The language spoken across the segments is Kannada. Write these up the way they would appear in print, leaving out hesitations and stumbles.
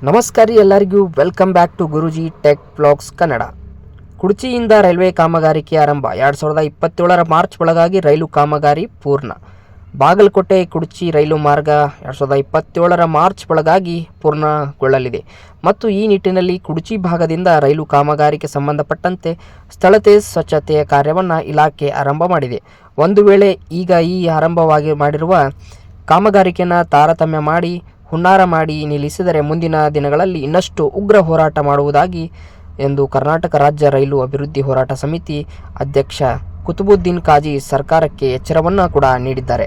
ನಮಸ್ಕಾರ ಎಲ್ಲರಿಗೂ welcome back to Guruji tech blogs Kannada. ಕುಡ್ಚಿಯಿಂದ ರೈಲ್ವೆ ಕಾಮಗಾರಿಕೆ ಆರಂಭ. 2027 ಮಾರ್ಚ್ ಒಳಗಾಗಿ ರೈಲು ಕಾಮಗಾರಿ ಪೂರ್ಣ. ಬಾಗಲಕೋಟೆ ಕುಡ್ಚಿ ರೈಲು ಮಾರ್ಗ 2027 ಮಾರ್ಚ್ ಒಳಗಾಗಿ ಪೂರ್ಣಗೊಳ್ಳಲಿದೆ ಮತ್ತು ಈ ನಿಟ್ಟಿನಲ್ಲಿ ಕುಡ್ಚಿ ಭಾಗದಿಂದ ರೈಲು ಕಾಮಗಾರಿಗೆ ಸಂಬಂಧಪಟ್ಟಂತೆ ಸ್ಥಳತೆ ಸ್ವಚ್ಛತೆಯ ಕಾರ್ಯವನ್ನು ಇಲಾಖೆ ಆರಂಭ ಮಾಡಿದೆ. ಒಂದು ವೇಳೆ ಈಗ ಈ ಆರಂಭವಾಗಿ ಮಾಡಿರುವ ಕಾಮಗಾರಿಕೆಯನ್ನು ತಾರತಮ್ಯ ಮಾಡಿ ಹುನ್ನಾರ ಮಾಡಿ ನಿಲ್ಲಿಸಿದರೆ ಮುಂದಿನ ದಿನಗಳಲ್ಲಿ ಇನ್ನಷ್ಟು ಉಗ್ರ ಹೋರಾಟ ಮಾಡುವುದಾಗಿ ಎಂದು ಕರ್ನಾಟಕ ರಾಜ್ಯ ರೈಲು ಅಭಿವೃದ್ಧಿ ಹೋರಾಟ ಸಮಿತಿ ಅಧ್ಯಕ್ಷ ಕುತುಬುದ್ದೀನ್ ಕಾಜಿ ಸರ್ಕಾರಕ್ಕೆ ಎಚ್ಚರವನ್ನು ಕೂಡ ನೀಡಿದ್ದಾರೆ.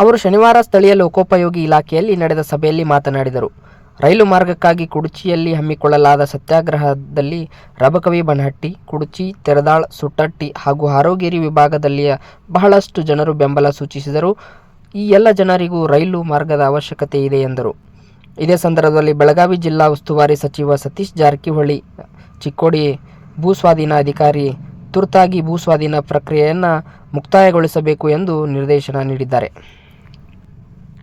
ಅವರು ಶನಿವಾರ ಸ್ಥಳೀಯ ಲೋಕೋಪಯೋಗಿ ಇಲಾಖೆಯಲ್ಲಿ ನಡೆದ ಸಭೆಯಲ್ಲಿ ಮಾತನಾಡಿದರು. ರೈಲು ಮಾರ್ಗಕ್ಕಾಗಿ ಕುಡ್ಚಿಯಲ್ಲಿ ಹಮ್ಮಿಕೊಳ್ಳಲಾದ ಸತ್ಯಾಗ್ರಹದಲ್ಲಿ ರಬಕವಿ ಬನಹಟ್ಟಿ, ಕುಡ್ಚಿ, ತೆರದಾಳ್, ಸುಟ್ಟಟ್ಟಿ ಹಾಗೂ ಹಾರೋಗೇರಿ ವಿಭಾಗದಲ್ಲಿಯ ಬಹಳಷ್ಟು ಜನರು ಬೆಂಬಲ ಸೂಚಿಸಿದರು. ಈ ಎಲ್ಲ ಜನರಿಗೂ ರೈಲು ಮಾರ್ಗದ ಅವಶ್ಯಕತೆ ಇದೆ ಎಂದರು. ಇದೇ ಸಂದರ್ಭದಲ್ಲಿ ಬೆಳಗಾವಿ ಜಿಲ್ಲಾ ಉಸ್ತುವಾರಿ ಸಚಿವ ಸತೀಶ್ ಜಾರಕಿಹೊಳಿ ಚಿಕ್ಕೋಡಿ ಭೂಸ್ವಾಧೀನ ಅಧಿಕಾರಿ ತುರ್ತಾಗಿ ಭೂಸ್ವಾಧೀನ ಪ್ರಕ್ರಿಯೆಯನ್ನು ಮುಕ್ತಾಯಗೊಳಿಸಬೇಕು ಎಂದು ನಿರ್ದೇಶನ ನೀಡಿದ್ದಾರೆ.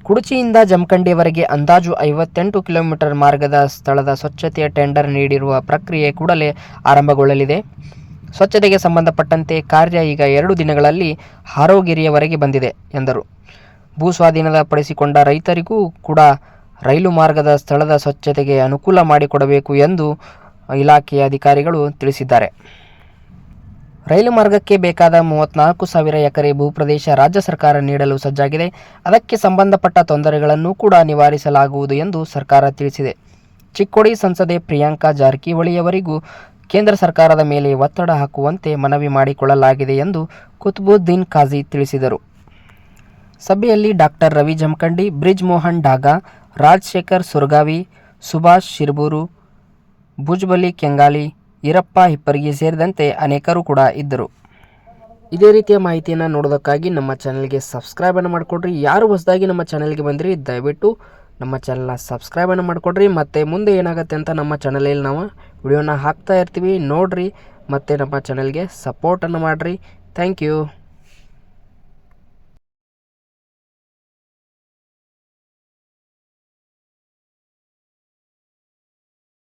ಕುಡ್ಚಿಯಿಂದ ಜಮಖಂಡಿಯವರೆಗೆ ಅಂದಾಜು 58 ಕಿಲೋಮೀಟರ್ ಮಾರ್ಗದ ಸ್ಥಳದ ಸ್ವಚ್ಛತೆಯ ಟೆಂಡರ್ ನೀಡಿರುವ ಪ್ರಕ್ರಿಯೆ ಕೂಡಲೇ ಆರಂಭಗೊಳ್ಳಲಿದೆ. ಸ್ವಚ್ಛತೆಗೆ ಸಂಬಂಧಪಟ್ಟಂತೆ ಕಾರ್ಯ ಈಗ 2 ದಿನಗಳಲ್ಲಿ ಹಾರೋಗಿರಿಯವರೆಗೆ ಬಂದಿದೆ ಎಂದರು. ಭೂಸ್ವಾಧೀನದ ಪಡಿಸಿಕೊಂಡ ರೈತರಿಗೂ ಕೂಡ ರೈಲು ಮಾರ್ಗದ ಸ್ಥಳದ ಸ್ವಚ್ಛತೆಗೆ ಅನುಕೂಲ ಮಾಡಿಕೊಡಬೇಕು ಎಂದು ಇಲಾಖೆಯ ಅಧಿಕಾರಿಗಳು ತಿಳಿಸಿದ್ದಾರೆ. ರೈಲು ಮಾರ್ಗಕ್ಕೆ ಬೇಕಾದ 34,000 ಎಕರೆ ಭೂಪ್ರದೇಶ ರಾಜ್ಯ ಸರ್ಕಾರ ನೀಡಲು ಸಜ್ಜಾಗಿದೆ. ಅದಕ್ಕೆ ಸಂಬಂಧಪಟ್ಟ ತೊಂದರೆಗಳನ್ನು ಕೂಡ ನಿವಾರಿಸಲಾಗುವುದು ಎಂದು ಸರ್ಕಾರ ತಿಳಿಸಿದೆ. ಚಿಕ್ಕೋಡಿ ಸಂಸದೆ ಪ್ರಿಯಾಂಕಾ ಜಾರಕಿಹೊಳಿಯವರಿಗೂ ಕೇಂದ್ರ ಸರ್ಕಾರದ ಮೇಲೆ ಒತ್ತಡ ಹಾಕುವಂತೆ ಮನವಿ ಮಾಡಿಕೊಳ್ಳಲಾಗಿದೆ ಎಂದು ಕುತುಬುದ್ದೀನ್ ಕಾಜಿ ತಿಳಿಸಿದರು. ಸಭೆಯಲ್ಲಿ ಡಾಕ್ಟರ್ ರವಿ ಜಮಖಂಡಿ, ಬ್ರಿಜ್ ಮೋಹನ್ ಡಾಗಾ, ರಾಜಶೇಖರ್ ಸುರಗಾವಿ, ಸುಭಾಷ್ ಶಿರಬೂರು, ಭುಜಬಲಿ ಕೆಂಗಾಲಿ, ಈರಪ್ಪ ಹಿಪ್ಪರಗಿ ಸೇರಿದಂತೆ ಅನೇಕರು ಕೂಡ ಇದ್ದರು. ಇದೇ ರೀತಿಯ ಮಾಹಿತಿಯನ್ನು ನೋಡೋದಕ್ಕಾಗಿ ನಮ್ಮ ಚಾನಲ್ಗೆ ಸಬ್ಸ್ಕ್ರೈಬನ್ನು ಮಾಡಿಕೊಡ್ರಿ. ಯಾರು ಹೊಸದಾಗಿ ನಮ್ಮ ಚಾನಲ್ಗೆ ಬಂದಿರಿ ದಯವಿಟ್ಟು ನಮ್ಮ ಚಾನಲ್ನ ಸಬ್ಸ್ಕ್ರೈಬನ್ನು ಮಾಡಿಕೊಡ್ರಿ. ಮತ್ತು ಮುಂದೆ ಏನಾಗುತ್ತೆ ಅಂತ ನಮ್ಮ ಚಾನಲಲ್ಲಿ ನಾವು ವಿಡಿಯೋನ ಹಾಕ್ತಾ ಇರ್ತೀವಿ, ನೋಡಿರಿ ಮತ್ತು ನಮ್ಮ ಚಾನಲ್ಗೆ ಸಪೋರ್ಟನ್ನು ಮಾಡಿರಿ. Thank you.